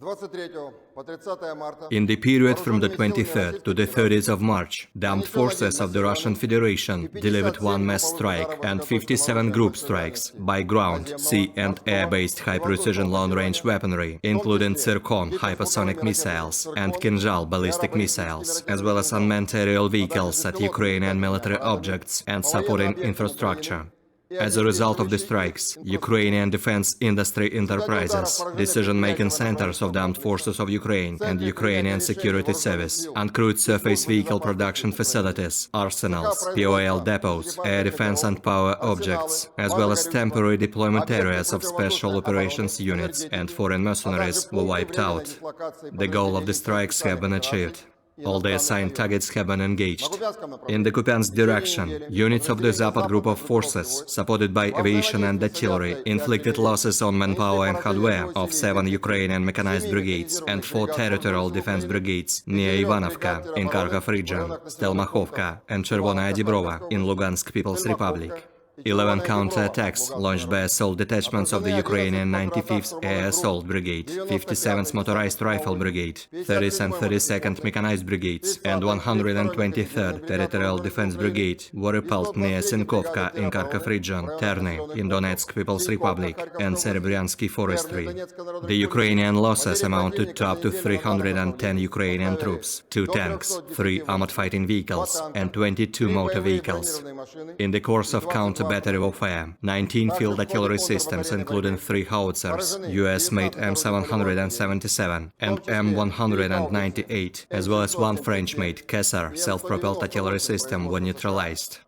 In the period from the 23rd to the 30th of March, the armed forces of the Russian Federation delivered one mass strike and 57 group strikes by ground, sea and air-based high-precision long-range weaponry, including Zirkon hypersonic missiles and Kizhal ballistic missiles, as well as unmanned aerial vehicles at Ukrainian military objects and supporting infrastructure. As a result of the strikes, Ukrainian defense industry enterprises, decision-making centers of the armed forces of Ukraine and Ukrainian security service, uncrewed surface vehicle production facilities, arsenals, POL depots, air defense and power objects, as well as temporary deployment areas of special operations units and foreign mercenaries were wiped out. The goal of the strikes have been achieved. All the assigned targets have been engaged. In the Kupiansk direction, units of the Zapad group of forces, supported by aviation and artillery, inflicted losses on manpower and hardware of 7 Ukrainian mechanized brigades and 4 territorial defense brigades near Ivanovka in Kharkov region, Stelmakhovka and Chervonaya Dibrova in Lugansk People's Republic. 11 counter-attacks launched by assault detachments of the Ukrainian 95th Air Assault Brigade, 57th Motorized Rifle Brigade, 30th and 32nd Mechanized Brigades, and 123rd Territorial Defense Brigade were repelled near Sinkovka in Kharkov region, Terny in Donetsk People's Republic, and Serebryansky Forestry. The Ukrainian losses amounted to up to 310 Ukrainian troops, 2 tanks, 3 armored fighting vehicles, and 22 motor vehicles. In the course of counter-battery warfare, 19 field artillery systems, including 3 howitzers, US-made M777 and M198, as well as 1 French-made Kessar self-propelled artillery system, were neutralized.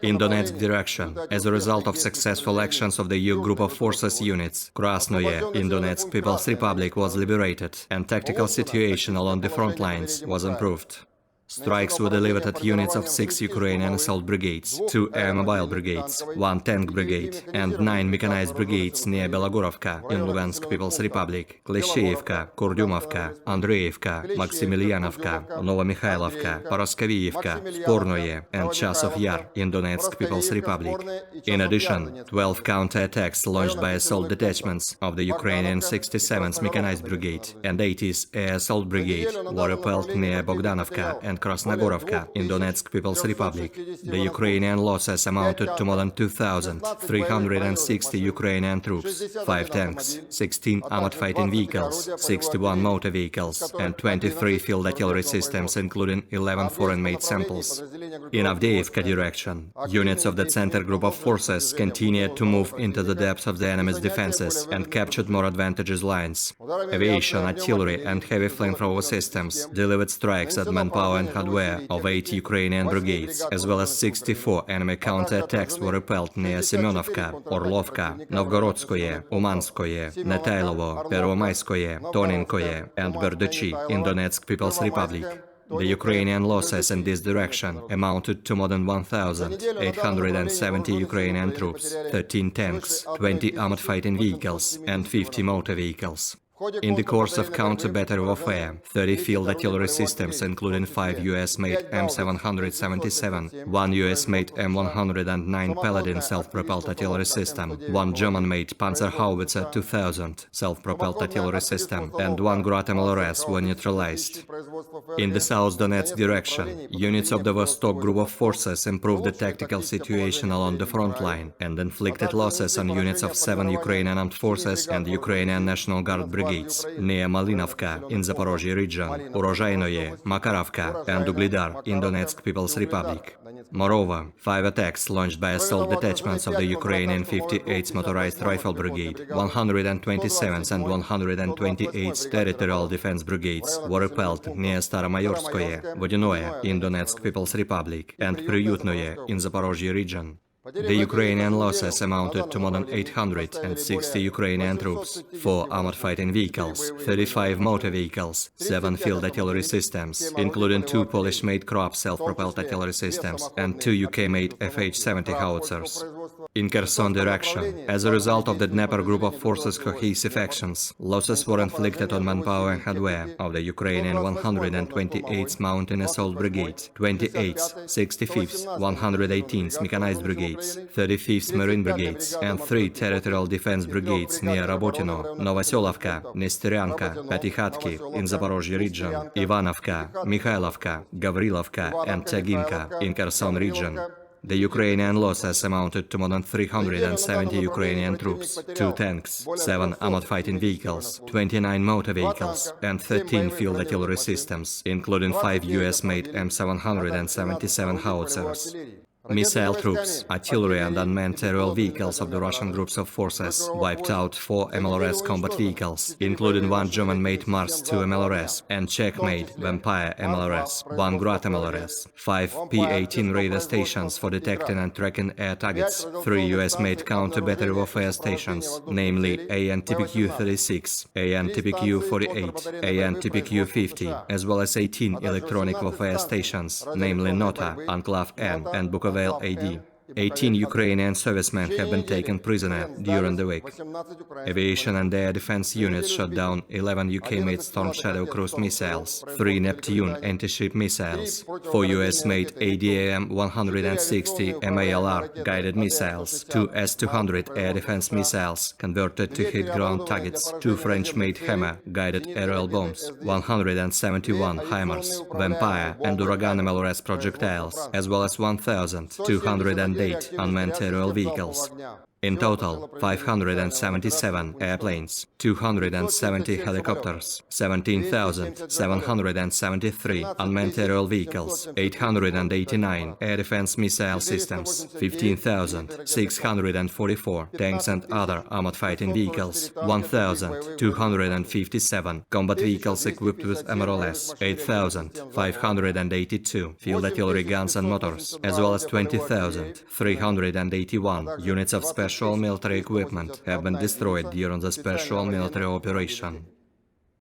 In Donetsk direction, as a result of successful actions of the EU group of forces units, Krasnoye in Donetsk People's Republic was liberated, and tactical situation along the front lines was improved. Strikes were delivered at units of 6 Ukrainian assault brigades, 2 air mobile brigades, 1 tank brigade, and 9 mechanized brigades near Belogorovka in Lugansk People's Republic, Klesheyevka, Kurdyumovka, Andreevka, Maximilianovka, Novomykhailovka, Poroskoviyevka, Spornoye, and Chasov Yar in Donetsk People's Republic. In addition, 12 counter-attacks launched by assault detachments of the Ukrainian 67th Mechanized Brigade and 80th Air Assault Brigade were repelled near Bogdanovka and Krasnogorovka in Donetsk People's Republic. The Ukrainian losses amounted to more than 2,360 Ukrainian troops, 5 tanks, 16 armored fighting vehicles, 61 motor vehicles, and 23 field artillery systems, including 11 foreign-made samples. In Avdiivka direction, units of the center group of forces continued to move into the depths of the enemy's defenses and captured more advantageous lines. Aviation, artillery, and heavy flamethrower systems delivered strikes at manpower and hardware of 8 Ukrainian brigades, as well as 64 enemy counter-attacks were repelled near Semyonovka, Orlovka, Novgorodskoye, Umanskoye, Netailovo, Pervomayskoye, Toninkoye, and Berdychi in Donetsk People's Republic. The Ukrainian losses in this direction amounted to more than 1,870 Ukrainian troops, 13 tanks, 20 armored fighting vehicles, and 50 motor vehicles. In the course of counter-battery warfare, 30 field artillery systems, including 5 US-made M777, 1 US-made M109 Paladin self-propelled artillery system, 1 German-made Panzerhaubitze 2000 self-propelled artillery system, and 1 Grad MLRS were neutralized. In the South Donetsk direction, units of the Vostok group of forces improved the tactical situation along the front line and inflicted losses on units of 7 Ukrainian armed forces and Ukrainian National Guard brigades near Malinovka in Zaporozhye region, Urozhainoye, Makarovka, and Uglidar in Donetsk People's Republic. Moreover, 5 attacks launched by assault detachments of the Ukrainian 58th Motorized Rifle Brigade, 127th and 128th Territorial Defense Brigades were repelled near Staromayorskoye, Vodinoye in Donetsk People's Republic, and Priutnoye in Zaporozhye region. The Ukrainian losses amounted to more than 860 Ukrainian troops, 4 armored fighting vehicles, 35 motor vehicles, 7 field artillery systems, including 2 Polish-made Krop self-propelled artillery systems and 2 UK-made FH-70 howitzers. in Kherson direction. As a result of the Dnieper Group of Forces' cohesive actions, losses were inflicted on manpower and hardware of the Ukrainian 128th Mountain Assault Brigade, 28th, 65th, 118th Mechanized Brigades, 35th Marine Brigades, and 3 Territorial Defense Brigades near Rabotino, Novoselovka, Nesteryanka, Petykhatki in Zaporozhye region, Ivanovka, Mikhailovka, Gavrilovka, and Taginka in Kherson region. The Ukrainian losses amounted to more than 370 Ukrainian troops, 2 tanks, 7 armored fighting vehicles, 29 motor vehicles, and 13 field artillery systems, including 5 US-made M777 howitzers. Missile troops, artillery and unmanned aerial vehicles of the Russian groups of forces wiped out 4 MLRS combat vehicles, including 1 German-made Mars 2 MLRS and Czech-made Vampire MLRS, 1 Grad MLRS, 5 P-18 radar stations for detecting and tracking air targets, 3 US-made counter-battery warfare stations, namely AN-TPQ-36, AN-TPQ-48, AN-TPQ-50, as well as 18 electronic warfare stations, namely Nota, Enclave N, and Bukovel AD. 18 Ukrainian servicemen have been taken prisoner during the week. Aviation and air defense units shot down 11 UK-made Storm Shadow cruise missiles, 3 Neptune anti-ship missiles, 4 US-made ADAM-160 MALR guided missiles, 2 S-200 air defense missiles converted to hit ground targets, 2 French-made Hammer guided aerial bombs, 171 HIMARS, Vampire and Uragan MLRS projectiles, as well as 1,208 unmanned aerial vehicles. In total, 577 airplanes, 270 helicopters, 17,773 unmanned aerial vehicles, 889 air defense missile systems, 15,644 tanks and other armored fighting vehicles, 1,257 combat vehicles equipped with MRLS, 8,582 field artillery guns and motors, as well as 20,381 units of special military equipment have been destroyed during the special military operation.